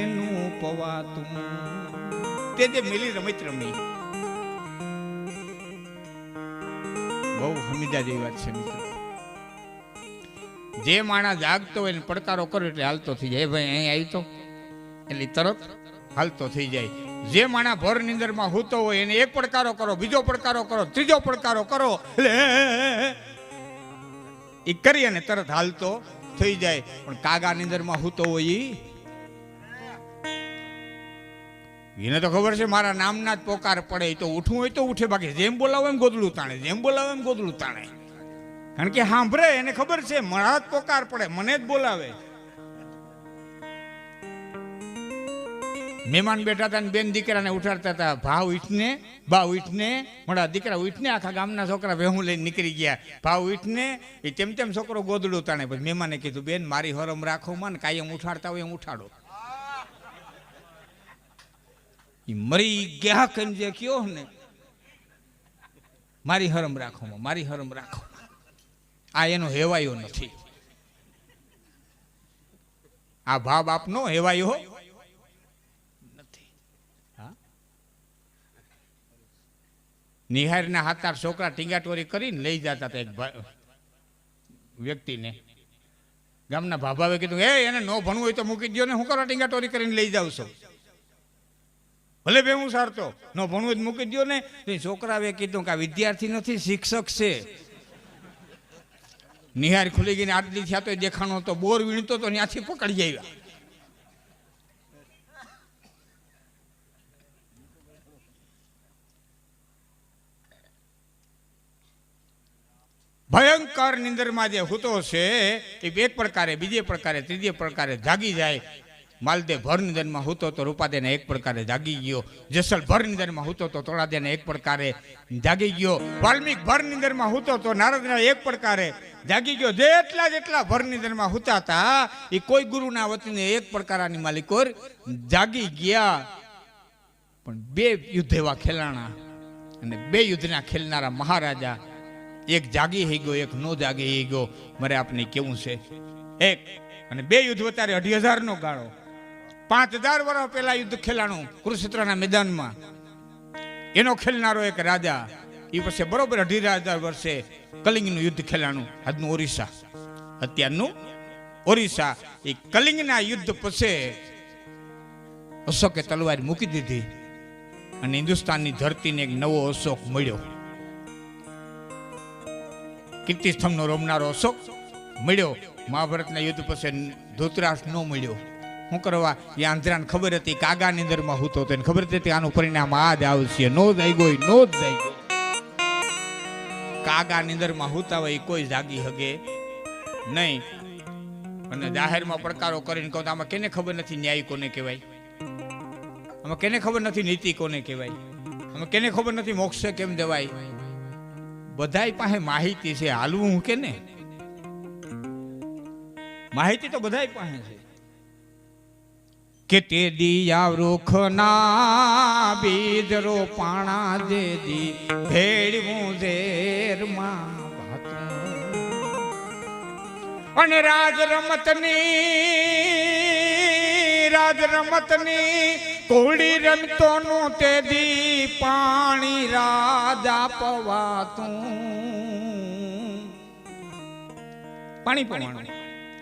એનું પવાતું. તે જે મિલી રમત રમી બહુ હમીદા જેવી વાત છે મિત્રો. જે માણસ જાગતો હોય ને પડકારો કરો એટલે હાલતો થઈ જાય. ભાઈ અહીં આવી તો એટલે તરત હાલતો થઈ જાય. જે માણસ ભર નિંદરમાં હોતો હોય એને એક પડકારો કરો, બીજો પડકારો કરો, ત્રીજો પડકારો કરો એટલે એ કરી અને તરત હાલતો થઈ જાય. પણ કાગા નિંદરમાં હોતો હોય એને તો ખબર છે મારા નામના જ પોકાર પડે, તો ઉઠવું હોય તો ઉઠે, બાકી જેમ બોલાવો એમ ગોદડું તાણે, જેમ બોલાવો એમ ગોદડું તાણે. કારણ કે સાંભળે એને ખબર છે મારા જ પોકાર પડે, મને જ બોલાવે. મહેમાન બેઠા હતા ને બેન દીકરાને ઉઠાડતા હતા, ભાવ ઉઠને બા ઉઠને, મારા દીકરા ઉઠને, આખા ગામના છોકરા વેહું લઈને નીકળી ગયા. ભાવ ઉઠને એ તેમ તેમ છોકરો ગોદડું તાણે. પછી મહેમાને કીધું બેન મારી હરમ રાખો માં, કાયમ ઉઠાડતા હોય એમ ઉઠાડો. મરી ગયા કેમ જે કયો ને મારી હરમ રાખો માં, મારી હરમ રાખો. આ એનો હેવાયો નથી, આ ભા બાપનો હેવાયો નથી. નિહારના 7-8 છોકરા ટીંગાટોરી કરીને લઈ જતા હતા એક વ્યક્તિને. ગામના ભાભાએ કીધું એને ન ભણવું હોય તો મૂકી દો ને, હું કરવા ટીંગાટોરી કરીને લઈ જાઉં છું? ભલે બે હું સારતો ન ભણવું હોય મૂકી દો ને. છોકરાએ કીધું કે આ વિદ્યાર્થી નથી શિક્ષક છે. નિહાર ખુલી ગઈને આટલી થયા તો દેખાણો તો બોર વીણતો તો ત્યાંથી પકડી આવ્યા. ભયંકર નિંદરમાં જે હૂતો છે એ એક પ્રકારે, બીજે પ્રકારે, ત્રીજે પ્રકારે જાગી જાય. માલદેવ ભર નિંદરમાં હૂતો તો રૂપાદેને એક પ્રકારે જાગી ગયો. જસલ ભર નિંદરમાં હૂતો તો તોળાદેને એક પ્રકારે જાગી ગયો. વાલ્મીક ભર નિંદરમાં હૂતો તો નારદને એક પ્રકારે જાગી ગયો. જેટલા ભર નિંદરમાં હૂતા હતા એ કોઈ ગુરુના વતીને એક પ્રકારની માલિકોર જાગી ગયા. પણ 2 યુદ્ધ એવા ખેલાણા અને 2 યુદ્ધના ખેલનારા મહારાજા, એક જાગી હઈ ગયો, એક નો જાગી હઈ ગયો. મારે આપને કેવું છે, એક અને 2 યુદ્ધ વતારે 2,500 નો ગાળો. 5,000 વર્ષ પહેલા યુદ્ધ ખેલાણું કુરુક્ષેત્રના મેદાનમાં. એનો ખેલનારો એક રાજા. એ પછી બરોબર 2,500 વર્ષે કલિંગનું યુદ્ધ ખેલાણું. આજનું ઓરિસ્સા, અત્યારનું ઓરિસ્સા. એ કલિંગના યુદ્ધ પછી અશોકે તલવાર મૂકી દીધી અને હિન્દુસ્તાનની ધરતીને એક નવો અશોક મળ્યો. કીર્તિસ્તંભનો રોમનારો અશોક મળ્યો. મહાભારતના યુદ્ધ પછી ધૃતરાષ્ટ્ર ન મળ્યો. શું કરવા? એ આંધ્રાને ખબર હતી કાગાની અંદરમાં હૂતો હતો, ખબર હતી આનું પરિણામ આ જ આવશે. નો જ આવી ગયો, નો જ આવી ગયો. કાગાની અંદરમાં હૂતા હોય કોઈ જાગી હગે નહીં. અને જાહેરમાં પડકારો કરીને કહું તો આમાં કેને ખબર નથી ન્યાય કોને કહેવાય? આમાં કેને ખબર નથી નીતિ કોને કહેવાય? આમાં કેને ખબર નથી મોક્ષે કેમ જવાય? બધાય પાસે માહિતી છે, હાલવું હું કે ને? માહિતી તો બધાય પાસે છે. કે તે દિયા વૃખના બીજ રોપાણા જે દી ભેળવું ઝેરમાં ભાતું અને રાજ રમતની કોળી રમતો નું તે દી પાણી રાજા પવાતું પાણી પીવાનું.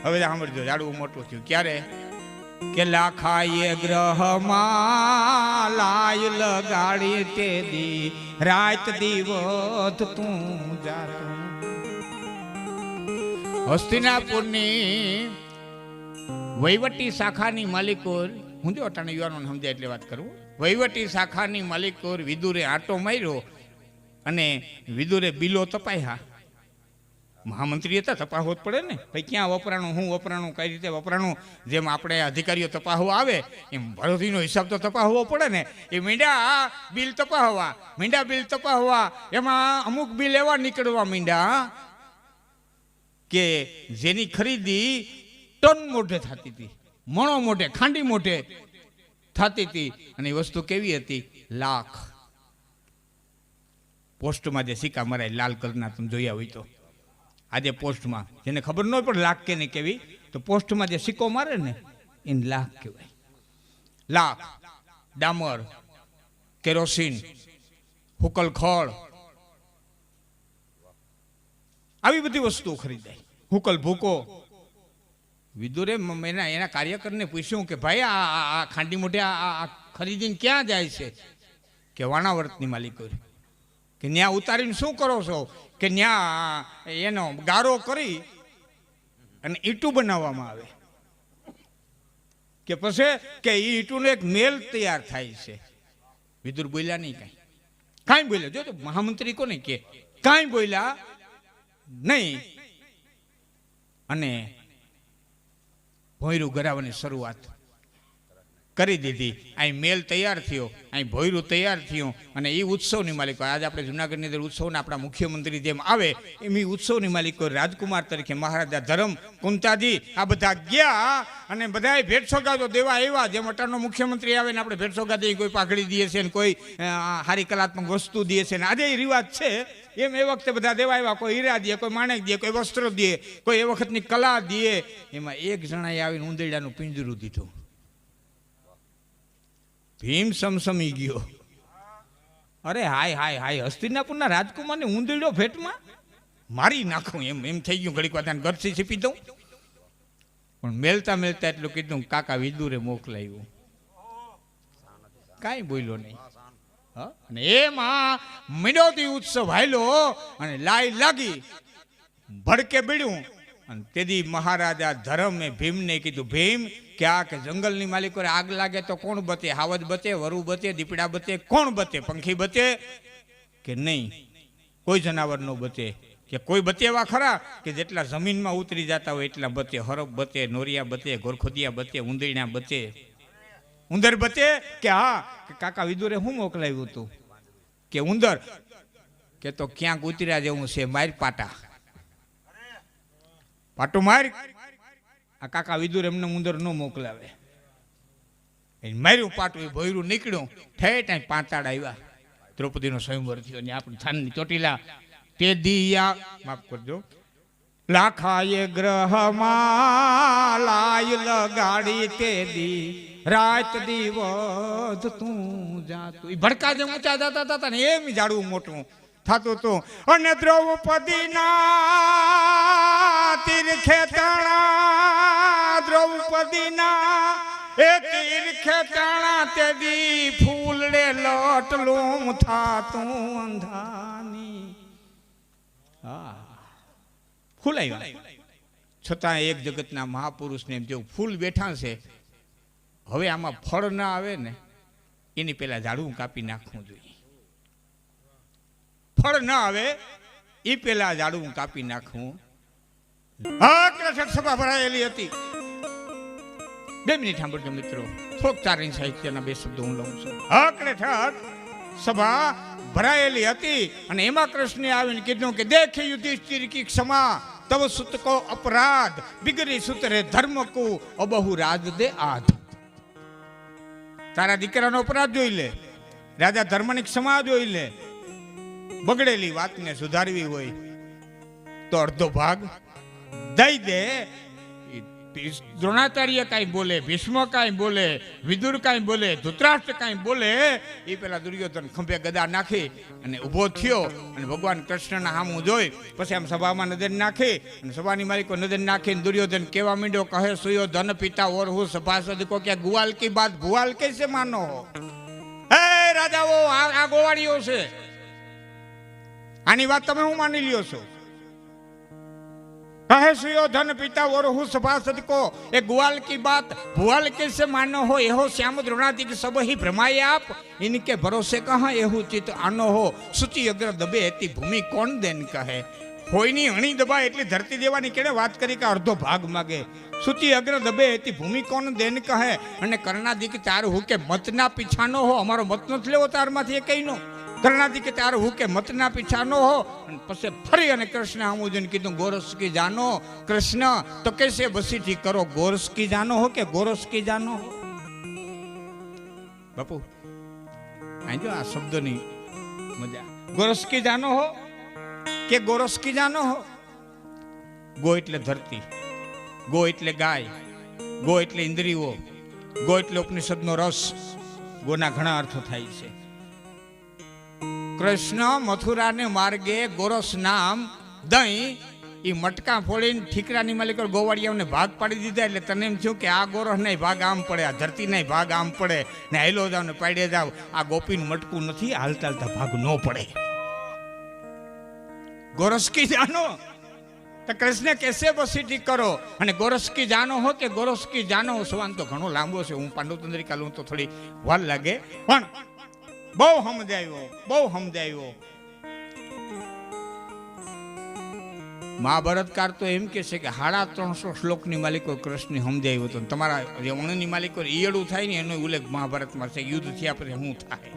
હવે સાંભળજો, ઝાડવું મોટું થયું ક્યારે કે લાખાએ ગ્રહમાં લાય લગાડી તે દી રાત દિવસ તું જાતું. હસ્તિનાપુરની વહીવટી શાખાની માલિકોર, હું જો અટાણે યુવાનોને સમજાય એટલે વાત કરું, વહીવટી શાખાની માલિકોર વિદુરે આટો માર્યો અને વિદુરે બિલો તપાયા. મહામંત્રી હતા, તપાસવો જ પડે ને ભાઈ, ક્યાં વપરાણું, હું વપરાણું, કઈ રીતે વપરાણું. જેમ આપણે અધિકારીઓ તપાસવા આવે એમ ભરોસીનો હિસાબ તો તપાસવો પડે ને. એ મીંડા બિલ તપાસવા એમાં અમુક બિલ એવા નીકળવા મીંડા કે જેની ખરીદી ટન મોઢે થતી હતી, મણો મોઢે, ખાંડી મોઢે થતી હતી. અને એ વસ્તુ કેવી હતી? લાખ. પોસ્ટમાં જે સિક્કા મરાય લાલ કલરના, તમે જોયા હોય તો આજે પોસ્ટમાં, જેને ખબર ન હોય પણ લાખ કે નહીં કેવી, તો પોસ્ટમાં જે સિક્કો મારે ને એને લાખ કહેવાય. લાખ, ડામર, કેરોસીન, હુકલ ખળ, આવી બધી વસ્તુઓ ખરીદાય. હુકલ ભૂકો. વિદુરે એના કાર્યકરને પૂછ્યું કે ભાઈ આ ખાંડી મોઢે આ ખરીદીને ક્યાં જાય છે? કે વાણાવર્તની માલિકો. કે ન્યા ઉતારીને શું કરો છો? કે ન્યા એનો ગારો કરી અને ઈંટું બનાવવામાં આવે. કે પછી કે એ ઈંટુનો એક મેલ તૈયાર થાય છે. વિદુર બોલ્યા નહીં, કાંઈ બોલ્યા. જો મહામંત્રી કોને કે કાંઈ બોલ્યા નહીં. અને ભોયરું ગરાવવાની શરૂઆત કરી દીધી. અહીં મેલ તૈયાર થયો, અહીં ભોયરું તૈયાર થયું. અને એ ઉત્સવની માલિકો, આજે આપણે જુનાગઢની અંદર ઉત્સવના આપણા મુખ્યમંત્રી જેમ આવે એમ એ ઉત્સવની માલિકો રાજકુમાર તરીકે મહારાજા ધરમ કુંતાજી આ બધા ગયા અને બધાએ ભેટ સોગાદો દેવા આવ્યા. જેમ અટાણનો મુખ્યમંત્રી આવે ને આપણે ભેટ સોગાદી, કોઈ પાઘડી દે છે ને કોઈ સારી કલાત્મક વસ્તુ દે છે ને આજે એ રિવાજ છે. એમ એ વખતે બધા દેવા આવ્યા. કોઈ હીરા દે, કોઈ માણેક દે, કોઈ વસ્ત્ર દે, કોઈ એ વખતની કલા દે. એમાં એક જણાએ આવીને ઉંદરડાનું પિંજરું દીધું. ભીમ સમસમી ગયો. અરે હાય હાય હાય, હસ્તિનાપુરના રાજકુમારને ઉંદરડો ભેટમાં મારી નાખું એમ થઈ ગયું. ઘડીક વાર ગરસી છીપી દઉં. પણ મેલતા એટલું કીધું, કાકા વિદુરે મોકલાયું. કાંઈ બોલ્યો નહીં. અને એમાં મિડોતી ઉત્સવ હાલ્યો અને લાઈ લાગી, ભડકે બીડ્યું. અને તેથી મહારાજા ધરમે ભીમને કીધું, ભીમ કે આ કે જંગલની માલિકો આગ લાગે તો કોણ બચે? હાવજ બચે, વરુ બચે, દીપડા બચે, કોણ બચે? પંખી બચે કે નહીં? કોઈ જનાવર નો બચે. કે કોઈ બચે એવા ખરા કે જેટલા જમીનમાં ઉતરી જતા હોય એટલા બચે? હરફ બચે, નોરિયા બચે, ગોરખોદિયા બચે, ઉંદરડા બચે, ઉંદર બચે? કે હા. કે કાકા વિદુરે શું મોકલાવ્યું હતું? કે ઉંદર. કે તો ક્યાંક ઉતર્યા જેવું છે, માર પાટા, પાટો માર. આ કાકા વિદુર એમને ઉંદર ન મોકલાવે. માર્યું પાટું, ભોયરું નીકળ્યું. ઠેઠ પાંતાડ આવ્યા. દ્રૌપદીનો સ્વયંવર થયો ને આપણી થાનની ચોટીલા તે દિયા, માફ કરજો, લાખાએ ગ્રહમાં લાય લગાડી તે દી રાત દિવસ તું જાતું. એ ભડકા જેમ ઊંચા જતા હતા ને એમ ઝાડવું મોટું થતું હતું. અને દ્રૌપદીના તીરખે તણા, દ્રૌપદીના એ તીરખે તણા તે દી ફૂલડે લટલું થાતું અંધાની. હા, ફૂલ આવ્યા. છતાં એક જગતના મહાપુરુષને જેવું ફૂલ બેઠા છે. હવે આમાં ફળ ના આવે ને એની પેલા ઝાડવું કાપી નાખવું જોઈએ. ફળ ના આવે એ પેલા ઝાડવું કાપી નાખવું. સભા ભરાયેલી હતી. 2 મિનિટ સાંભળજો મિત્રો, થોડોક ચારણ સાહિત્યના 2 શબ્દો હું લઉં છું. સભા ભરાયેલી હતી અને એમાં કૃષ્ણે આવીને કીધું કે દેખે યુધિષ્ઠિર કી ક્ષમા, તવ સુત કો અપરાધ, બિગરી સુતરે ધર્મ કો અબહુ રાજ દે આધ. તારા દીકરાનો અપરાધ જોઈ લે, રાજા ધર્મની ક્ષમા જોઈ લે. બગડેલી વાતને સુધારવી હોય તો અડધો ભાગ દઈ દે. દ્રોણાચાર્ય કાંઈ બોલે, ભીષ્મ કાંઈ બોલે, વિદુર કાંઈ બોલે, ધૃતરાષ્ટ્ર કાંઈ બોલે, એ પેલા દુર્યોધન ખંભે ગદા નાખી અને ઊભો થયો અને ભગવાન કૃષ્ણના સામું જોઈ પછી આમ સભામાં નજર નાખી અને સભાની માલિકો નજર નાખીને દુર્યોધન કેવા માંડ્યો, કહે સુયોધન પિતા ઓર હું સભાસદ કો ક્યાં ગુવાલ કી બાત ભુવાલ कैसे માનો હો. હે રાજાઓ, આ ગોવાળીઓ છે, આની વાત તમે હું માની લ્યો છો? कहे सुयोधन पिता और हूँ सभासद को ए ग्वाल की बात भुआल कैसे मानो हो. एहो श्याम द्रोणादि सब ही भ्रमाए आप, इनके भरोसे कहाँ एहू चित आनो हो. सूची अग्र दबे एती भूमि कोण देन कहे. होयनी हणी दबाए એટલે ધરતી દેવાની કેડે વાત કરી કે અડધો ભાગ માગે. सूची अग्र दबे एती भूमि कोण देन कहे. અને કર્ણાદિક તાર હું કે મતના પીછાનો હો. અમારો મત નથી લેવો તારમાંથી એ કઈનો. કર્ણાદિક તાર હું કે મતના પીછાનો હો. પછી ફરી અને કૃષ્ણ આમું જોઈને કીધું, ગોરસ કી જાનો કૃષ્ણ તો कैसे बसीठी करो. गोरस की जानो हो के गोरस की जानो हो. બાપુ અહીં જો આ શબ્દની મજા. ગોરસ કી જાનો હો કે ગોરસ કી જાનો હો. ગો એટલે ધરતી, ગો એટલે ગાય, ગો એટલે ઇન્દ્રિયો, ગો એટલે ઉપનિષદનો રસ. ગોના ઘણા અર્થો થાય છે. કૃષ્ણ મથુરાને માર્ગે ગોરસ નામ દહીં એ મટકા ફોડીને ઠીકરાની માલિકો ગોવાળિયાઓને ભાગ પાડી દીધા. એટલે તને એમ થયું કે આ ગોરસ નહીં ભાગ આમ પડે, આ ધરતી નહીં ભાગ આમ પડે, ને હેલો જાવ ને પાડે જાવ. આ ગોપીનું મટકું નથી, હાલતા હાલતા ભાગ ન પડે. ગોરસ કી જાનો તો કૃષ્ણ કેસે બસીટી કરો. અને ગોરસ કી જાનો હો કે ગોરસ કી જાનો હો. સવાલ તો ઘણો લાંબો છે, હું પાંડવ તંત્રિકા લઉં તો થોડી વાર લાગે, પણ બહુ સમજાયો, બહુ સમજાયો. મહાભારતકાર તો એમ કે છે કે 350 શ્લોકની માલિકો કૃષ્ણ સમજાયો હતો. તમારા જે અણની માલિકો ઈયળું થાય ને એનો ઉલ્લેખ મહાભારતમાં છે. યુદ્ધ થયા પછી શું થાય